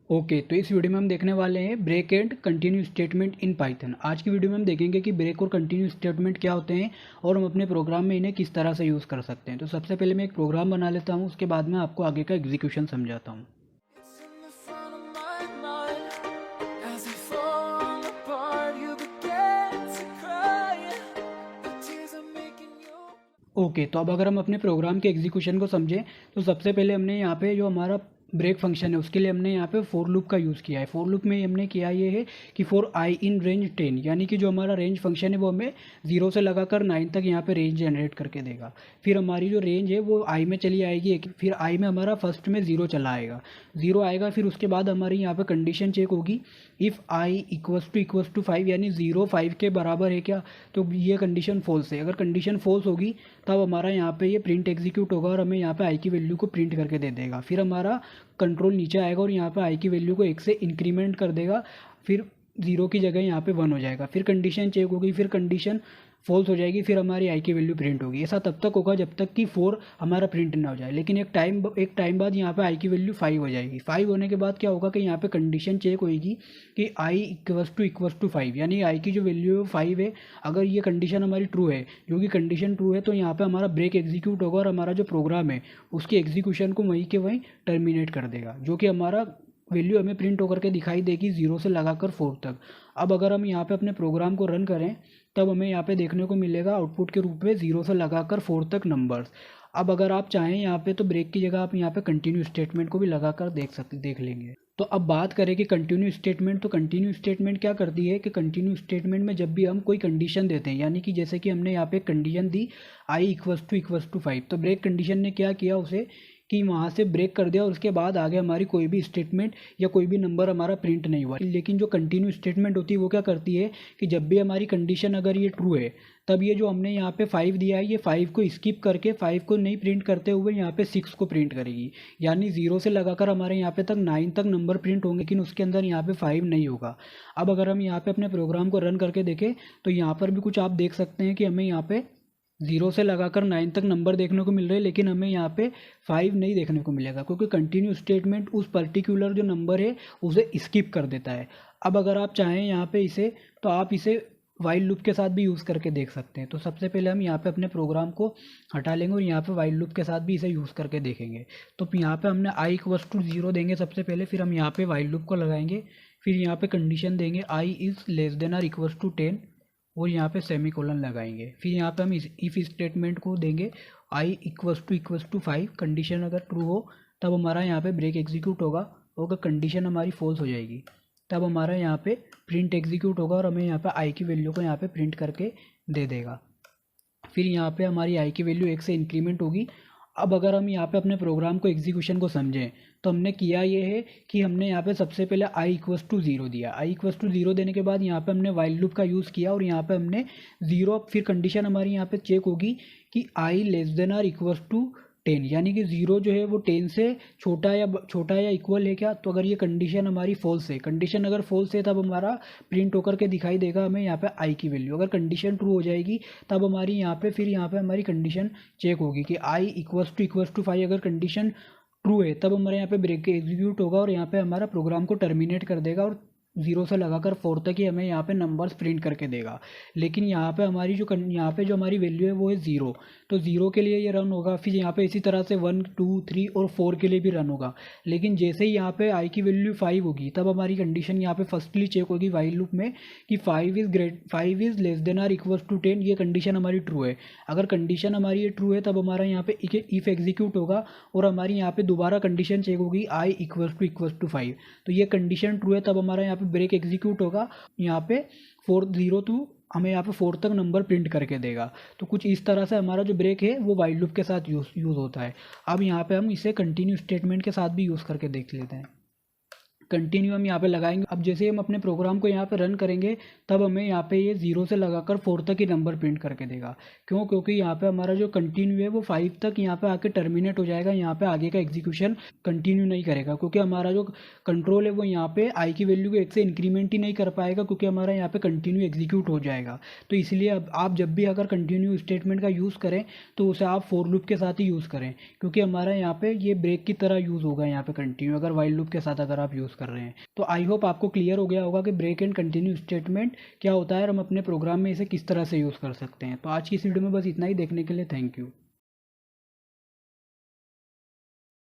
Okay, तो इस video में हम देखने वाले हैं break and continue statement in Python. आज की वीडियो में हम देखेंगे कि ब्रेक और कंटिन्यू स्टेटमेंट क्या होते हैं और हम अपने प्रोग्राम में इन्हें किस तरह से यूज़ कर सकते हैं। तो सबसे पहले मैं एक प्रोग्राम बना लेता हूँ, उसके बाद मैं आपको आगे का एग्जीक्यूशन समझाता हूँ। It's in the front of my mind. As we fall apart, you begin to cry. The tears are making you. Okay, तो अब अगर हम अपने प्रोग्राम के एग्जीक्यूशन को समझें तो सबसे पहले हमने यहाँ पे जो हमारा ब्रेक फंक्शन है उसके लिए हमने यहाँ पे फॉर लूप का यूज़ किया है। फॉर लूप में हमने किया ये है कि फॉर आई इन रेंज 10, यानी कि जो हमारा रेंज फंक्शन है वो हमें 0 से लगाकर 9 तक यहाँ पे रेंज जनरेट करके देगा। फिर हमारी जो रेंज है वो आई में चली आएगी, फिर आई में हमारा फर्स्ट में 0 चला आएगा, 0 आएगा। फिर उसके बाद हमारी यहाँ पे कंडीशन चेक होगी, इफ़ आई इक्वल्स टू 5, यानी 0 5 के बराबर है क्या, तो ये कंडीशन फॉल्स है। अगर कंडीशन फॉल्स होगी तब हमारा यहाँ पे ये प्रिंट एग्जीक्यूट होगा और हमें यहाँ पे आई की वैल्यू को प्रिंट करके दे देगा। फिर हमारा कंट्रोल नीचे आएगा और यहाँ पे आई की वैल्यू को 1 से इंक्रीमेंट कर देगा, फिर 0 की जगह यहाँ पे 1 हो जाएगा। फिर कंडीशन चेक होगी, फिर कंडीशन फॉल्स हो जाएगी, फिर हमारी आई की वैल्यू प्रिंट होगी। ऐसा तब तक होगा जब तक कि 4 हमारा प्रिंट ना हो जाए। लेकिन एक टाइम बाद यहाँ पे आई की वैल्यू 5 हो जाएगी। 5 होने के बाद क्या होगा कि यहाँ पे कंडीशन चेक होगी कि आई इक्वल्स टू 5, यानी आई की जो वैल्यू है 5 है। अगर ये कंडीशन हमारी ट्रू है, जो कि कंडीशन ट्रू है, तो यहाँ पे हमारा ब्रेक एग्जीक्यूट होगा और हमारा जो प्रोग्राम है उसके एग्जीक्यूशन को वहीं के वहीं टर्मिनेट कर देगा, जो कि हमारा वैल्यू हमें प्रिंट होकर के दिखाई देगी 0 से लगाकर 4 तक। अब अगर हम यहाँ पे अपने प्रोग्राम को रन करें तब हमें यहाँ पे देखने को मिलेगा आउटपुट के रूप में 0 से लगाकर 4 तक नंबर्स। अब अगर आप चाहें यहाँ पे तो ब्रेक की जगह आप यहाँ पे कंटिन्यू स्टेटमेंट को भी लगाकर देख लेंगे। तो अब बात करें कि कंटिन्यू स्टेटमेंट, तो कंटिन्यू स्टेटमेंट क्या करती है कि कंटिन्यू स्टेटमेंट में जब भी हम कोई कंडीशन देते हैं, यानी कि जैसे कि हमने यहाँ पे कंडीशन दी आई इक्वल्स टू 5, तो ब्रेक कंडीशन ने क्या किया उसे कि वहाँ से ब्रेक कर दिया और उसके बाद आगे हमारी कोई भी स्टेटमेंट या कोई भी नंबर हमारा प्रिंट नहीं हुआ। लेकिन जो कंटिन्यू स्टेटमेंट होती है वो क्या करती है कि जब भी हमारी कंडीशन अगर ये ट्रू है तब ये जो हमने यहाँ पे 5 दिया है, ये 5 को स्किप करके 5 को नहीं प्रिंट करते हुए यहाँ पे 6 को प्रिंट करेगी। यानी 0 से लगाकर हमारे यहाँ पे तक 9 तक नंबर प्रिंट होंगे, लेकिन उसके अंदर यहाँ पे 5 नहीं होगा। अब अगर हम यहाँ पे अपने प्रोग्राम को रन करके देखें तो यहाँ पर भी कुछ आप देख सकते हैं कि हमें यहाँ पे 0 से लगाकर 9 तक नंबर देखने को मिल रहे हैं, लेकिन हमें यहाँ पे 5 नहीं देखने को मिलेगा, क्योंकि कंटिन्यू स्टेटमेंट उस पर्टिकुलर जो नंबर है उसे स्किप कर देता है। अब अगर आप चाहें यहाँ पे इसे, तो आप इसे वाइल लूप के साथ भी यूज़ करके देख सकते हैं। तो सबसे पहले हम यहाँ पे अपने प्रोग्राम को हटा लेंगे और यहाँ पे वाइल लूप के साथ भी इसे यूज़ करके देखेंगे। तो यहाँ पे हमने आई इक्वल्स टू 0 देंगे सबसे पहले, फिर हम यहाँ पे वाइल लूप को लगाएंगे, फिर यहाँ पे कंडीशन देंगे I is less than are equals to 10 और यहाँ पे सेमी कोलन लगाएंगे। फिर यहाँ पे हम इफ़ स्टेटमेंट को देंगे आई इक्वल्स टू 5, कंडीशन अगर ट्रू हो तब हमारा यहाँ पे ब्रेक एग्जीक्यूट होगा, और कंडीशन हमारी फॉल्स हो जाएगी तब हमारा यहाँ पे प्रिंट एग्जीक्यूट होगा और हमें यहाँ पे आई की वैल्यू को यहाँ पे प्रिंट करके दे देगा। फिर यहाँ पे हमारी आई की वैल्यू 1 से इंक्रीमेंट होगी। अब अगर हम यहाँ पे अपने प्रोग्राम को एग्जीक्यूशन को समझें तो हमने किया ये है कि हमने यहाँ पे सबसे पहले आई इक्वल्स टू 0 दिया। आई इक्वल्स टू 0 देने के बाद यहाँ पे हमने वाइल लूप का यूज़ किया और यहाँ पे हमने 0, फिर कंडीशन हमारी यहाँ पे चेक होगी कि I less than are equals to 10, यानी कि 0 जो है वो 10 से छोटा या इक्वल है क्या। तो अगर ये कंडीशन हमारी फॉल्स है, कंडीशन अगर फॉल्स है तब हमारा प्रिंट होकर के दिखाई देगा हमें यहाँ पे आई की वैल्यू। अगर कंडीशन ट्रू हो जाएगी तब हमारी यहाँ पे फिर यहाँ पे हमारी कंडीशन चेक होगी कि आई इक्वल्स टू 5। अगर कंडीशन ट्रू है तब हमारे यहाँ पे ब्रेक एग्जीक्यूट होगा और यहाँ पे हमारा प्रोग्राम को टर्मिनेट कर देगा और 0 से लगाकर 4 तक ही हमें यहाँ पे नंबर्स प्रिंट करके देगा। लेकिन यहाँ पे हमारी यहाँ पे जो हमारी वैल्यू है वो है 0, तो 0 के लिए ये रन होगा। फिर यहाँ पे इसी तरह से 1 2 3 और 4 के लिए भी रन होगा। लेकिन जैसे ही यहाँ पे आई की वैल्यू 5 होगी तब हमारी कंडीशन यहाँ पे फर्स्टली चेक होगी वाइल लूप में कि 5 is less than are equals to 10, ये कंडीशन हमारी ट्रू है। अगर कंडीशन हमारी ये ट्रू है तब हमारा यहाँ पे इफ़ एग्जीक्यूट होगा और हमारी यहाँ पे दोबारा कंडीशन चेक होगी आई इक्वल्स टू 5। तो ये कंडीशन ट्रू है तब हमारा यहाँ पे ब्रेक एग्जीक्यूट होगा, यहाँ पे 0 टू हमें यहाँ पे 4 तक नंबर प्रिंट करके देगा। तो कुछ इस तरह से हमारा जो ब्रेक है वो वाइल लूप के साथ यूज़ होता है। अब यहाँ पे हम इसे कंटिन्यू स्टेटमेंट के साथ भी यूज़ करके देख लेते हैं। कंटिन्यू हम यहाँ पे लगाएंगे। अब जैसे हम अपने प्रोग्राम को यहाँ पे रन करेंगे तब हमें यहाँ पे ये 0 से लगाकर 4 तक ही नंबर प्रिंट करके देगा। क्यों? क्योंकि यहाँ पे हमारा जो कंटिन्यू है वो 5 तक यहाँ पे आके टर्मिनेट हो जाएगा, यहाँ पे आगे का एग्जीक्यूशन कंटिन्यू नहीं करेगा, क्योंकि हमारा जो कंट्रोल है वो यहाँ पे आई की वैल्यू को 1 से इंक्रीमेंट ही नहीं कर पाएगा, क्योंकि हमारा यहाँ पे कंटिन्यू एग्जीक्यूट हो जाएगा। तो इसलिए अब आप जब भी अगर कंटिन्यू स्टेटमेंट का यूज़ करें तो उसे आप फॉर लूप के साथ ही यूज़ करें, क्योंकि हमारा यहाँ पे ये ब्रेक की तरह यूज़ होगा यहाँ पे कंटिन्यू, अगर वाइल लूप के साथ अगर आप यूज़ कर रहे हैं। तो आई होप आपको क्लियर हो गया होगा कि ब्रेक एंड कंटिन्यू स्टेटमेंट क्या होता है और हम अपने प्रोग्राम में इसे किस तरह से यूज़ कर सकते हैं। तो आज की इस वीडियो में बस इतना ही। देखने के लिए थैंक यू।